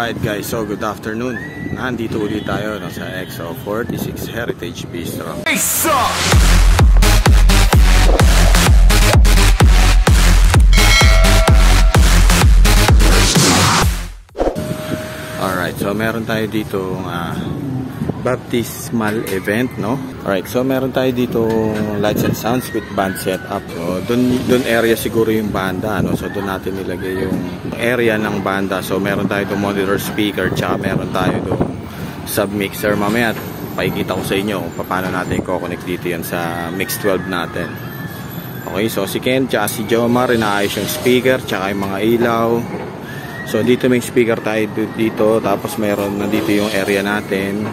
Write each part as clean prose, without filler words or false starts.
Alright guys, so good afternoon. Nandito ulit tayo sa XO46 Heritage Bistro. Alright, so meron tayo dito baptismal event, no? Alright, so meron tayo dito lights and sounds with band setup. So, dun area siguro yung banda, no? So doon natin nilagay yung area ng banda. So meron tayo doon monitor speaker, tsaka meron tayo doon sub mixer. Mamaya pakikita ko sa inyo kung paano natin i-connect dito yan sa Mix 12 natin. Okay, so si Ken tsaka si Jomar, inaayos yung speaker tsaka yung mga ilaw. So dito may speaker tayo dito, tapos meron nandito yung area natin.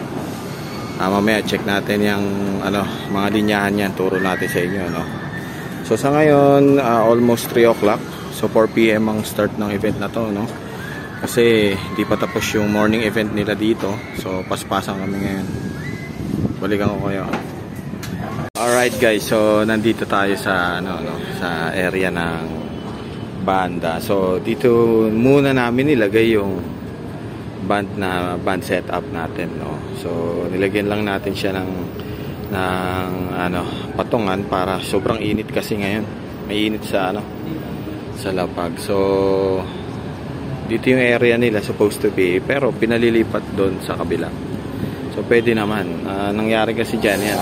Mamaya check natin yung mga linyahan yan, turo natin sa inyo, no? So sa ngayon almost 3 o'clock. So 4 PM ang start ng event na to, no? Kasi di pa tapos yung morning event nila dito. So paspasan kami ngayon. Balikan ko kayo. Alright guys, so nandito tayo sa sa area ng banda. So dito muna namin nilagay yung band setup natin, no? So nilagyan lang natin siya ng patungan para sobrang init kasi ngayon. May init sa sa lapag. So dito yung area nila supposed to be, pero pinalilipat doon sa kabila. So pwede naman. Nangyari kasi dyan yan.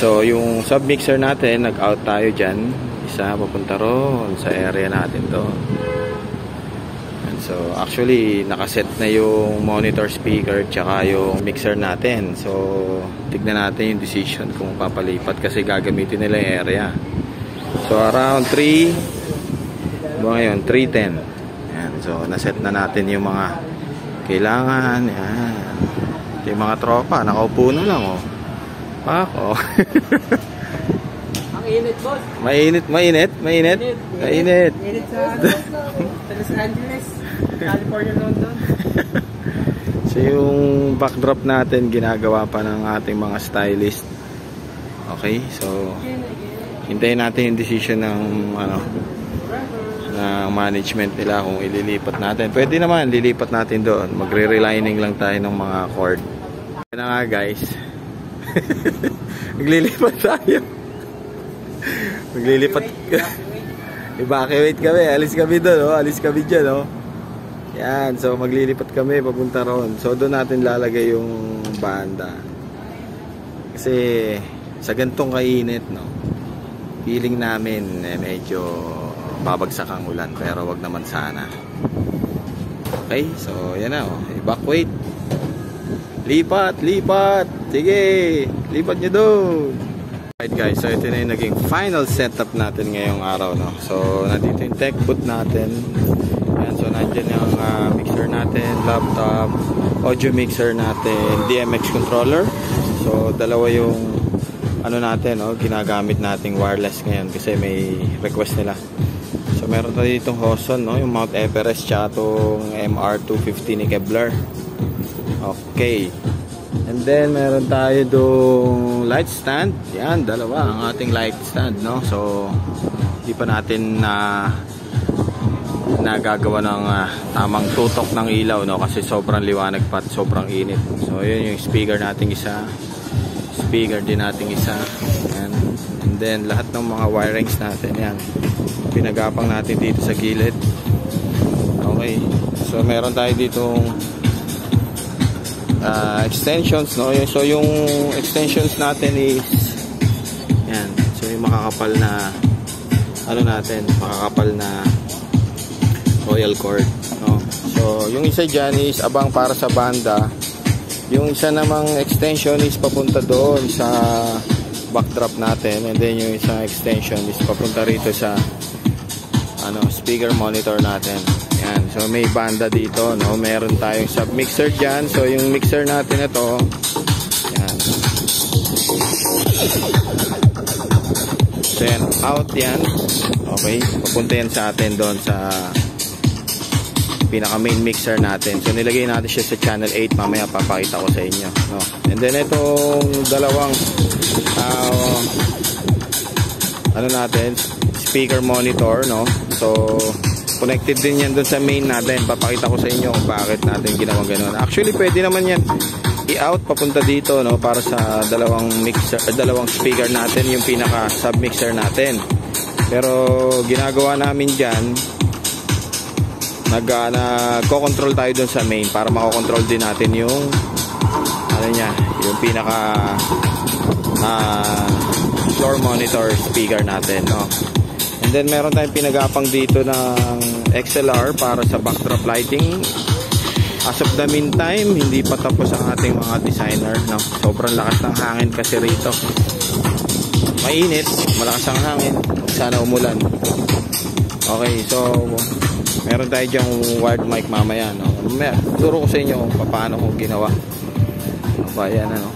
So yung sub mixer natin, nag-out tayo dyan. Isa papunta roon sa area natin doon. So actually nakaset na yung monitor speaker tsaka yung mixer natin. So tignan natin yung decision kung papalipat kasi gagamitin nila yung area. So around 3 ngayon 3:10. Yan. So naset na natin yung mga kailangan. Yan. Yung mga tropa nakaupo na lang, oh. Ako. Ang init, boss. Mainit. Mainit sa Los Angeles, California, London. So yung backdrop natin ginagawa pa ng ating mga stylist. Okay, so hintayin natin yung decision ng ng management nila kung ililipat natin. Pwede naman lilipat natin doon. Magre-relining lang tayo ng mga cord. Yan na nga guys. Maglilipat tayo. Maglilipat. Evacuate kami, alis kami doon, oh. Alis kami dyan, oh. Yan, so maglilipat kami papunta roon. So doon natin lalagay yung banda. Kasi sa gantong kainit, no, feeling namin medyo babagsak ang ulan, pero wag naman sana. Okay, so yan na, oh. Evacuate. Lipat. Sige, lipat nyo doon. Alright guys, so ito na yung naging final setup natin ngayong araw, no? So nandito yung tech booth natin. Yan, so nandyan yung mixer natin, laptop, audio mixer natin, DMX controller. So dalawa yung natin, no, ginagamit nating wireless ngayon kasi may request nila. So meron tayo ditong Hoson, no, yung Mount Everest tsaka itong MR250 ni Kevlar. Okay. And then meron tayo dong light stand. Yan, dalawa ang ating light stand, no? So hindi pa natin nagagawa ng tamang tutok ng ilaw, no? Kasi sobrang liwanag pa at sobrang init. So yun yung speaker nating isa. Speaker din nating isa. Yan. And then lahat ng mga wirings natin, yan, pinagapang natin dito sa gilid. Okay. So meron tayo ditong extensions, no? So yung extensions natin is yan. So yung makakapal na makakapal na coil cord, no? So yung isa dyan is abang para sa banda. Yung isa namang extension is papunta doon sa backdrop natin, and then yung isang extension is papunta rito sa speaker monitor natin. Yan. So may banda dito, no? Meron tayong sub mixer dyan. So yung mixer natin ito, yan. So yan, out yan. Okay, papunta yan sa atin doon sa pinaka main mixer natin. So nilagay natin siya sa channel 8. Mamaya papakita ko sa inyo, no? And then itong dalawang natin, speaker monitor, no? So connected din yan dun sa main natin. Papakita ko sa inyo kung bakit natin ginawa ganoon. Actually, pwede naman yan i-out papunta dito, no, para sa dalawang mixer, dalawang speaker natin, yung pinaka sub mixer natin. Pero ginagawa namin diyan, nagko-control tayo dun sa main para mako-control din natin yung ano niya, yung pinaka floor monitor speaker natin, no. And then meron tayong pinagapang dito ng XLR para sa backdrop lighting. As of the meantime, hindi pa tapos ang ating mga designer, no? Sobrang lakas ng hangin kasi rito. Mainit, malakas ang hangin. Sana umulan. Okay, so meron tayo dyang wired mic mamaya, no? Turo ko sa inyo kung paano ko ginawa. Ayan, ano?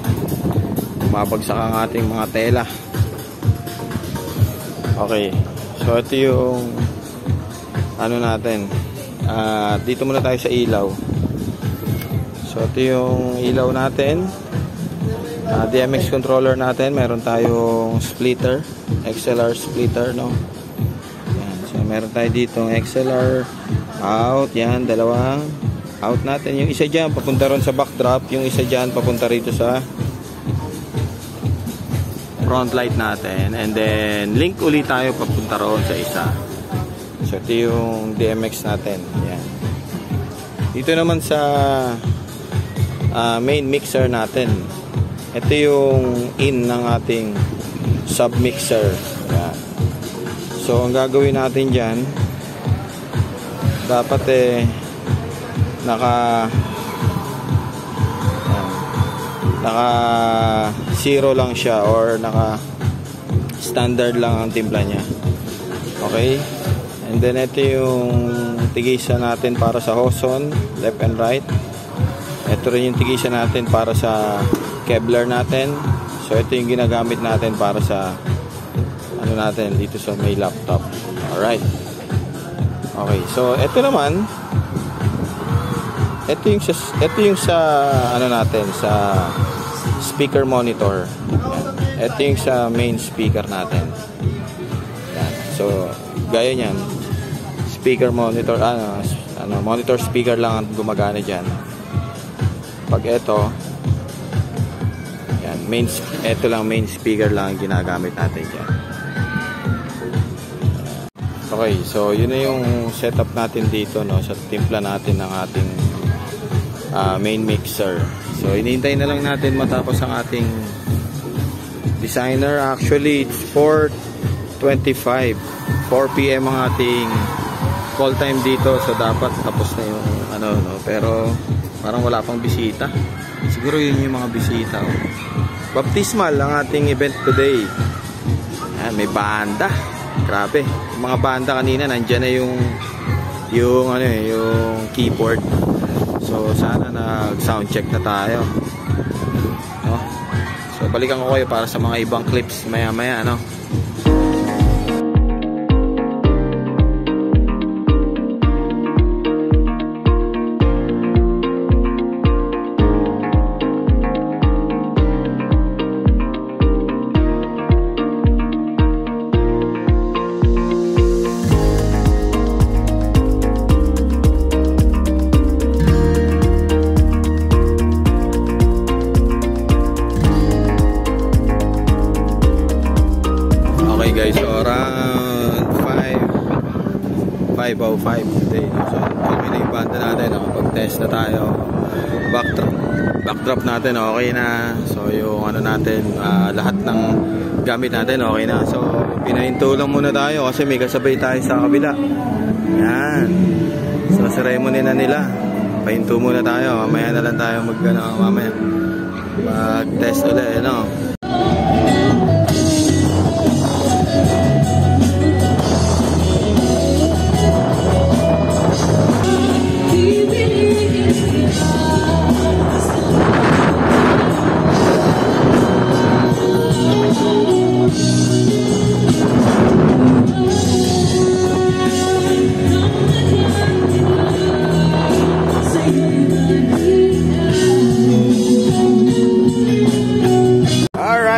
Mabagsak ang ating mga tela. Okay, so ito yung ano natin. Dito muna tayo sa ilaw. So ito yung ilaw natin, DMX controller natin. Meron tayong splitter, XLR splitter, no. Yan. So meron tayo dito XLR out. Yan, dalawang out natin. Yung isa dyan papunta ron sa backdrop, yung isa dyan papunta rito sa front light natin. And then link ulit tayo papunta ron sa isa. So ito yung DMX natin. Yan. Dito naman sa main mixer natin, ito yung in ng ating sub mixer. Yan. So ang gagawin natin dyan, dapat naka zero lang siya, or naka standard lang ang timpla niya. Okay, and then ito yung tigisa natin para sa hoson, left and right. Ito rin yung tigisa natin para sa Kevlar natin. So ito yung ginagamit natin para sa ano natin dito sa may laptop. Alright. Okay, so ito naman, ito yung sa ano natin, sa speaker monitor. Ito yung sa main speaker natin. Yan. So gaya niyan, speaker monitor, monitor speaker lang ang gumagana diyan. Pag ito, yan, ito lang, main speaker lang ang ginagamit natin dyan. Okay, so yun na yung setup natin dito, no, sa timpla natin ng ating main mixer. So hinihintay na lang natin matapos ang ating designer. Actually, it's 4:25, 4 PM ang ating call time dito, so dapat tapos na yung ano, no, pero parang wala pang bisita. Siguro yun yung mga bisita. Baptismal ang ating event today. Ayan, may banda. Grabe. Yung mga banda kanina, nandyan na yung keyboard. So sana nag-sound check na tayo. No? So balikan ko kayo para sa mga ibang clips maya-maya, no? Guys, so around 5:05 today. So okay na yung banda natin, nakapag-test na tayo. Backdrop natin okay na. So yung ano natin, lahat ng gamit natin okay na. So pinahinto lang muna tayo kasi may kasabay tayo sa kabila. Yan. So ceremony na nila. Pahinto muna tayo. Mamaya na lang tayo mag-test ulit, no?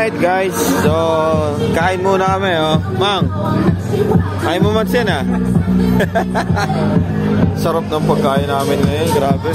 Alright guys, so kain muna kami oh. Mang, kain mo Mansin ah. Sarap ng pagkain namin ngayon, grabe.